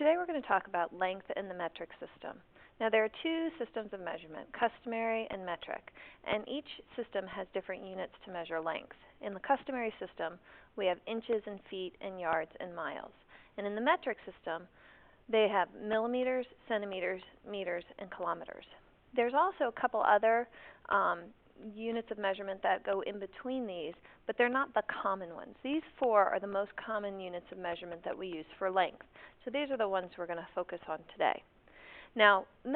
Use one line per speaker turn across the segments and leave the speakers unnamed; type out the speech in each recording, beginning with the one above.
today we're going to talk about length in the metric system. Now there are two systems of measurement, customary and metric, and each system has different units to measure length. In the customary system, we have inches and feet and yards and miles. And in the metric system, they have millimeters, centimeters, meters, and kilometers. There's also a couple other units of measurement that go in between these, but they're not the common ones. These four are the most common units of measurement that we use for length. So these are the ones we're going to focus on today. Now, a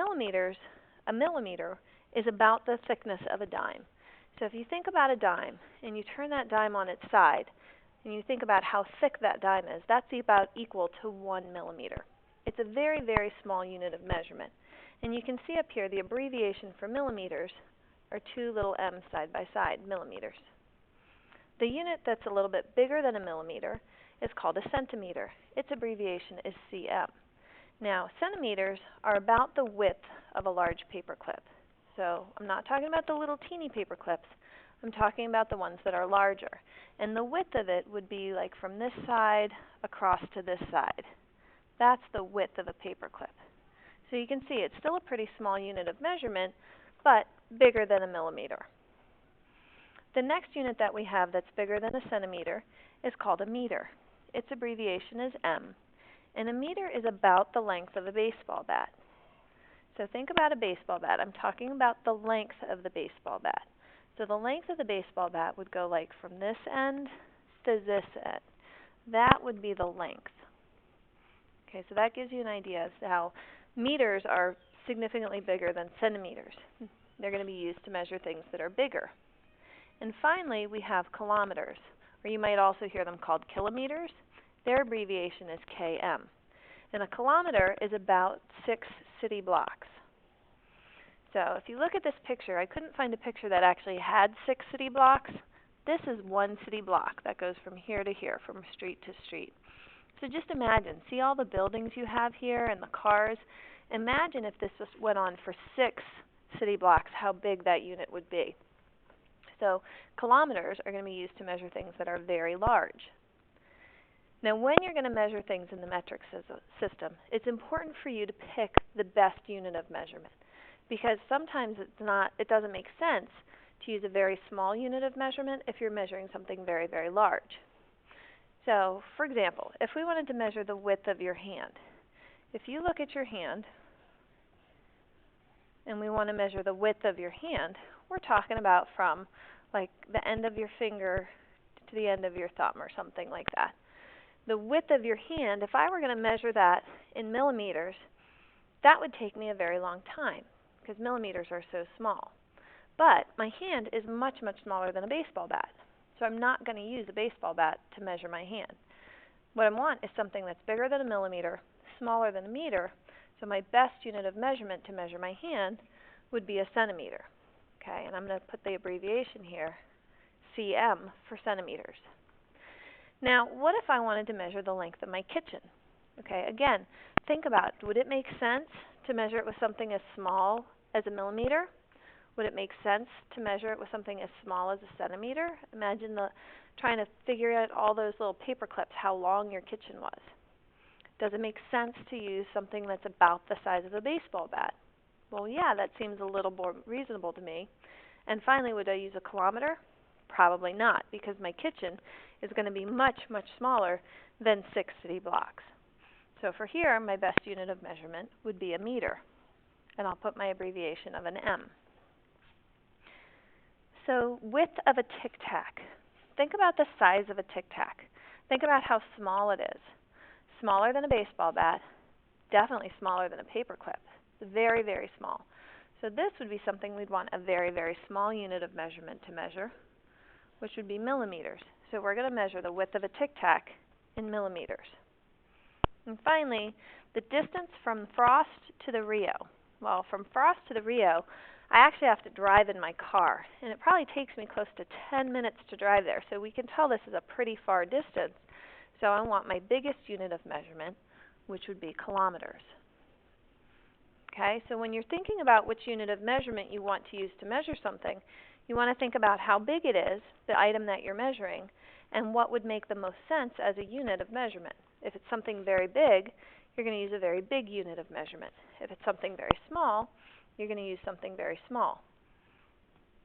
millimeter is about the thickness of a dime. So if you think about a dime and you turn that dime on its side and you think about how thick that dime is, that's about equal to 1 millimeter. It's a very, very small unit of measurement. And you can see up here the abbreviation for millimeters are two little m's side by side, millimeters. The unit that's a little bit bigger than a millimeter is called a centimeter. Its abbreviation is cm. Now, centimeters are about the width of a large paper clip. So I'm not talking about the little teeny paper clips. I'm talking about the ones that are larger. And the width of it would be like from this side across to this side. That's the width of a paper clip. So you can see it's still a pretty small unit of measurement, but bigger than a millimeter. The next unit that we have that's bigger than a centimeter is called a meter. Its abbreviation is m. And a meter is about the length of a baseball bat. So think about a baseball bat. I'm talking about the length of the baseball bat. So the length of the baseball bat would go like from this end to this end. That would be the length. Okay, so that gives you an idea as to how meters are significantly bigger than centimeters. They're going to be used to measure things that are bigger. And finally, we have kilometers, or you might also hear them called kilometers. Their abbreviation is km. And a kilometer is about 6 city blocks. So if you look at this picture, I couldn't find a picture that actually had 6 city blocks. This is one city block that goes from here to here, from street to street. So just imagine, see all the buildings you have here and the cars? Imagine if this just went on for 6 city blocks, how big that unit would be. So kilometers are going to be used to measure things that are very large. Now when you're going to measure things in the metric system, it's important for you to pick the best unit of measurement, because sometimes it doesn't make sense to use a very small unit of measurement if you're measuring something very, very large. So, for example, if we wanted to measure the width of your hand, if you look at your hand and we want to measure the width of your hand, we're talking about from like the end of your finger to the end of your thumb or something like that. The width of your hand, if I were going to measure that in millimeters, that would take me a very long time because millimeters are so small. But my hand is much, much smaller than a baseball bat. So I'm not going to use a baseball bat to measure my hand. What I want is something that's bigger than a millimeter, smaller than a meter, so my best unit of measurement to measure my hand would be a centimeter. Okay, and I'm going to put the abbreviation here, cm, for centimeters. Now, what if I wanted to measure the length of my kitchen? Okay, again, think about it. Would it make sense to measure it with something as small as a millimeter? Would it make sense to measure it with something as small as a centimeter? Imagine trying to figure out all those little paper clips, how long your kitchen was. Does it make sense to use something that's about the size of a baseball bat? Well, yeah, that seems a little more reasonable to me. And finally, would I use a kilometer? Probably not, because my kitchen is going to be much, much smaller than 6 city blocks. So for here, my best unit of measurement would be a meter. And I'll put my abbreviation of an m. So width of a tic-tac. Think about the size of a tic-tac. Think about how small it is. Smaller than a baseball bat, definitely smaller than a paper clip. It's very, very small. So this would be something we'd want a very, very small unit of measurement to measure, which would be millimeters. So we're going to measure the width of a tic-tac in millimeters. And finally, the distance from Frost to the Rio. Well, from Frost to the Rio, I actually have to drive in my car, and it probably takes me close to 10 minutes to drive there, so we can tell this is a pretty far distance. So I want my biggest unit of measurement, which would be kilometers. Okay, so when you're thinking about which unit of measurement you want to use to measure something, you want to think about how big it is, the item that you're measuring, and what would make the most sense as a unit of measurement. If it's something very big, you're going to use a very big unit of measurement. If it's something very small, you're going to use something very small.